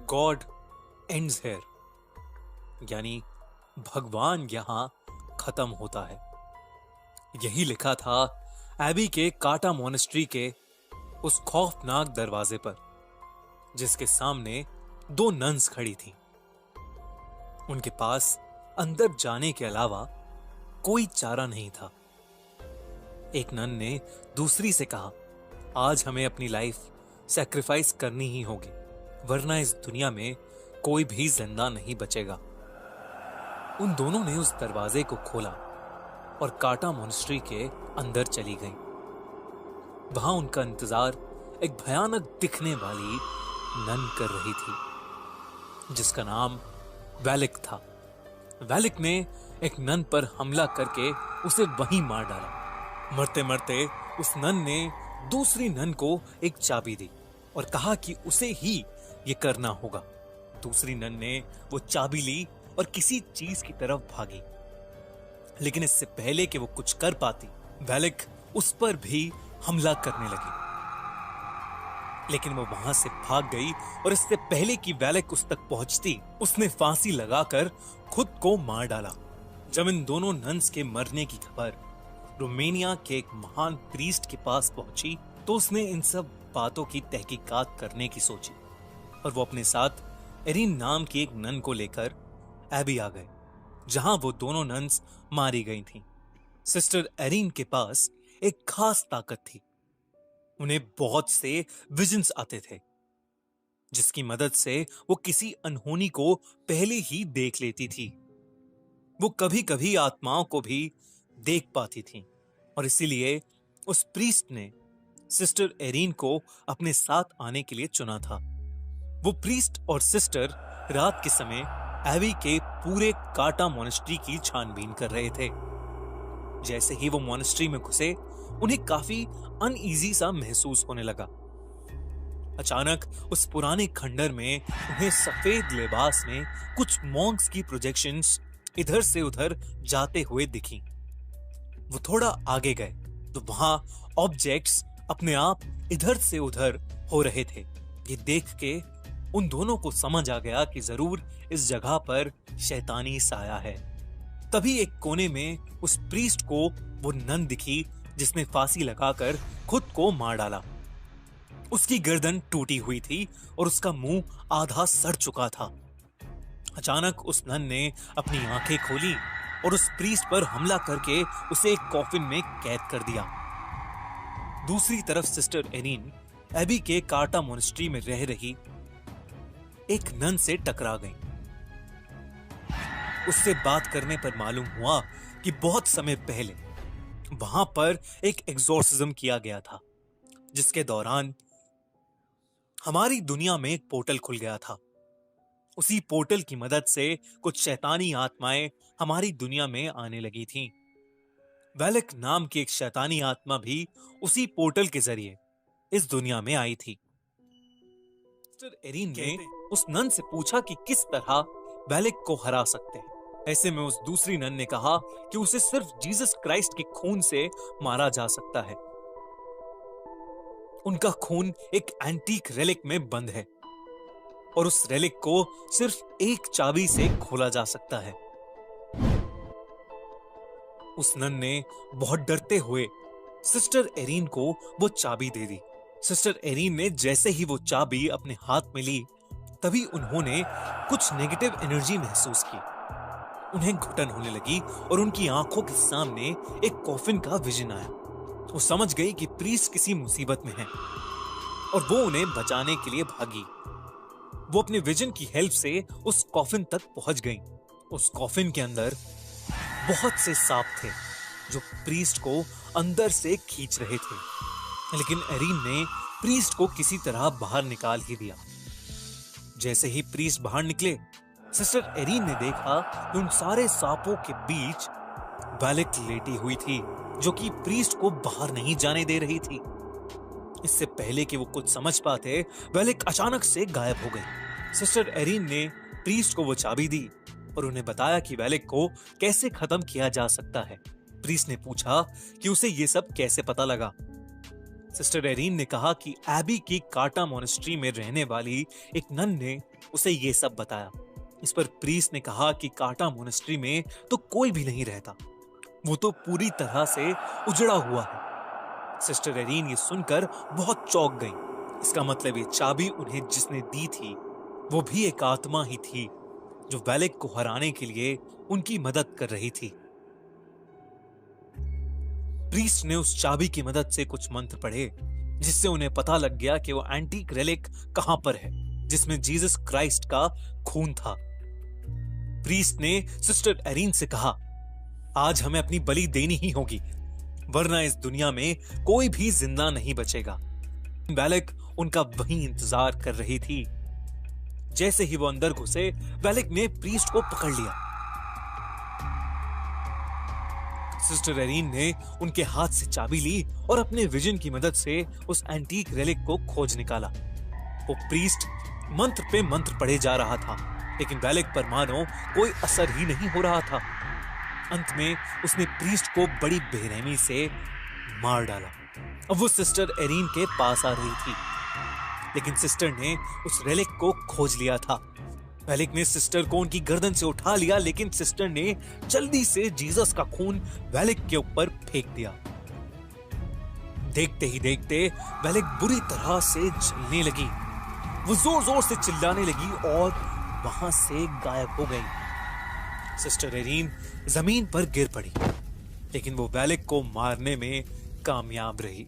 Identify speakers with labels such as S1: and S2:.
S1: God ends here, यानी भगवान यहां खत्म होता है। यही लिखा था एबी के काटा मोनेस्ट्री के उस खौफनाक दरवाजे पर, जिसके सामने दो नन्स खड़ी थीं। उनके पास अंदर जाने के अलावा कोई चारा नहीं था। एक नन ने दूसरी से कहा, आज हमें अपनी लाइफ सैक्रिफाइस करनी ही होगी, वरना इस दुनिया में कोई भी जिंदा नहीं बचेगा। उन दोनों ने उस दरवाजे को खोला और काटा मोनेस्ट्री के अंदर चली गईं। वहां उनका इंतजार एक भयानक दिखने वाली नन कर रही थी, जिसका नाम वैलिक था। वैलिक ने एक नन पर हमला करके उसे वहीं मार डाला। मरते मरते उस नन ने दूसरी नन को एक चाबी दी और कहा कि उसे ही ये करना होगा। दूसरी नन ने वो चाबी ली और किसी चीज की तरफ भागी, लेकिन इससे पहले कि वो कुछ कर पाती, वैलिक उस पर भी हमला करने लगी। लेकिन वो वहां से भाग गई और इससे पहले कि वैलिक उस तक पहुंचती, उसने फांसी लगाकर खुद को मार डाला। जब इन दोनों नन्स के मरने की खबर रोमानिया के एक महान प्रीस्ट के पास पहुंची, तो उसने इन सब बातों की तहकीकात करने की सोची और वो अपने साथ एरिन नाम की एक नन को लेकर एबी आ गए, जहां वो दोनों नन्स मारी गई थीं। सिस्टर एरिन के पास एक खास ताकत थी। उन्हें बहुत से विजन्स आते थे, जिसकी मदद से वो किसी अनहोनी को पहले ही देख लेती थी। वो कभी कभी आत्माओं को भी देख पाती थी और इसीलिए उस प्रीस्ट ने सिस्टर एरिन को अपने साथ आने के लिए चुना था। वो प्रीस्ट और सिस्टर रात के समय एबी के पूरे काटा मोनेस्ट्री की छानबीन कर रहे थे। जैसे ही वो मोनेस्ट्री में घुसे, उन्हें काफी अनईजी सा महसूस होने लगा। अचानक उस पुराने खंडर में उन्हें सफेद लिबास में कुछ मॉन्क्स की प्रोजेक्शंस इधर से उधर जाते हुए दिखी। वो थोड़ा आगे गए तो वहां ऑब्जेक्ट्स अपने आप इधर से उधर हो रहे थे। ये देख के उन दोनों को समझ आ गया कि जरूर इस जगह पर शैतानी साया है। तभी एक कोने में उस प्रीस्ट को वो नन दिखी जिसने फांसी लगाकर खुद को मार डाला। उसकी गर्दन टूटी हुई थी और उसका मुंह आधा सड़ चुका था। अचानक उस नन ने अपनी आंखें खोली और उस प्रीस्ट पर हमला करके उसे एक कॉफिन में कैद कर दिया। दूसरी तरफ सिस्टर एरिन एबी के काटा मोनेस्ट्री में रह रही एक नन से टकरा गई। उससे बात करने पर मालूम हुआ कि बहुत समय पहले वहां पर एक एग्जॉर्सिज्म किया गया था, जिसके दौरान हमारी दुनिया में एक पोर्टल खुल गया था। उसी पोर्टल की मदद से कुछ शैतानी आत्माएं हमारी दुनिया में आने लगी थीं। वैलिक नाम की एक शैतानी आत्मा भी उसी पोर्टल के जरिए इस दुनिया में आई थी। सिस्टर एरिन ने उस नन से पूछा कि किस तरह वैलिक को हरा सकते हैं। ऐसे में उस दूसरी नन ने कहा कि उसे सिर्फ जीसस क्राइस्ट के खून से मारा जा सकता है। उनका खून एक एंटीक रेलिक में बंद है और उस रेलिक को सिर्फ एक चाबी से खोला जा सकता है। उस नन ने बहुत डरते हुए सिस्टर एरिन को वो चाबी दे दी। सिस्टर एरिन ने जैसे ही वो चाबी अपने हाथ में ली, तभी उन्होंने कुछ नेगेटिव एनर्जी महसूस की। उन्हें घुटन होने लगी और उनकी आंखों के सामने एक कॉफिन का विजन आया। वो समझ गई कि प्रीस्ट किसी मुसीबत में है और वो उन्हें बचाने के लिए भागी। वो अपने विजन की हेल्प से उस कॉफिन तक पहुंच गई। उस कॉफिन के अंदर बहुत से सांप थे जो प्रीस्ट को अंदर से खींच रहे थे, लेकिन एरिन ने प्रीस्ट को किसी तरह बाहर निकाल ही दिया। जैसे ही प्रीस्ट बाहर निकले, सिस्टर एरिन ने देखा कि उन सारे सांपों के बीच वैलिक लेटी हुई थी, जो कि प्रीस्ट को बाहर नहीं जाने दे रही थी। इससे पहले कि वो कुछ समझ पाते, वैलिक अचानक से गायब हो गई। सिस्टर एरिन ने प्रीस्ट को वो चाबी दी और उन्हें बताया कि वैलिक को कैसे खत्म किया जा सकता है। प्रीस्ट ने पूछा कि उसे ये सब कैसे पता लगा। सिस्टर एरीन ने कहा कि एबी की काटा मोनेस्ट्री में रहने वाली एक नन ने उसे ये सब बताया। इस पर प्रीस्ट ने कहा कि काटा मोनेस्ट्री में तो कोई भी नहीं रहता, वो तो पूरी तरह से उजड़ा हुआ है। सिस्टर एरीन ये सुनकर बहुत चौंक गई। इसका मतलब ये चाबी उन्हें जिसने दी थी वो भी एक आत्मा ही थी जो वैलेक को हराने के लिए उनकी मदद कर रही थी। प्रीस्ट ने उस चाबी की मदद से कुछ मंत्र पढ़े जिससे उन्हें पता लग गया कि वो एंटीक रेलिक कहां पर है जिसमें जीसस क्राइस्ट का खून था। प्रीस्ट ने सिस्टर एरीन से कहा, आज हमें अपनी बलि देनी ही होगी, वरना इस दुनिया में कोई भी जिंदा नहीं बचेगा। वैलेक उनका वहीं इंतजार कर रही थी। जैसे ही वो अंदर घुसे, वैलेक ने प्रीस्ट को पकड़ लिया। सिस्टर एरीन ने उनके हाथ से चाबी ली और अपने विजन की मदद से उस एंटीक रेलिक को खोज निकाला। वो प्रीस्ट मंत्र पे मंत्र पढ़े जा रहा था, लेकिन वैलेक पर मानो कोई असर ही नहीं हो रहा था। अंत में उसने प्रीस्ट को बड़ी बेरहमी से मार डाला। अब वो सिस्टर एरीन के पास आ रही थी, लेकिन सिस्टर ने उस रेलिक को खोज लिया था। वैलेक ने सिस्टर को उनकी गर्दन से उठा लिया, लेकिन सिस्टर ने जल्दी से जीसस का खून वैलेक के ऊपर फेंक दिया। देखते ही देखते वैलेक बुरी तरह से जलने लगी। वो जोर जोर से चिल्लाने लगी और वहां से गायब हो गई। सिस्टर एरीन जमीन पर गिर पड़ी, लेकिन वो वैलेक को मारने में कामयाब रही।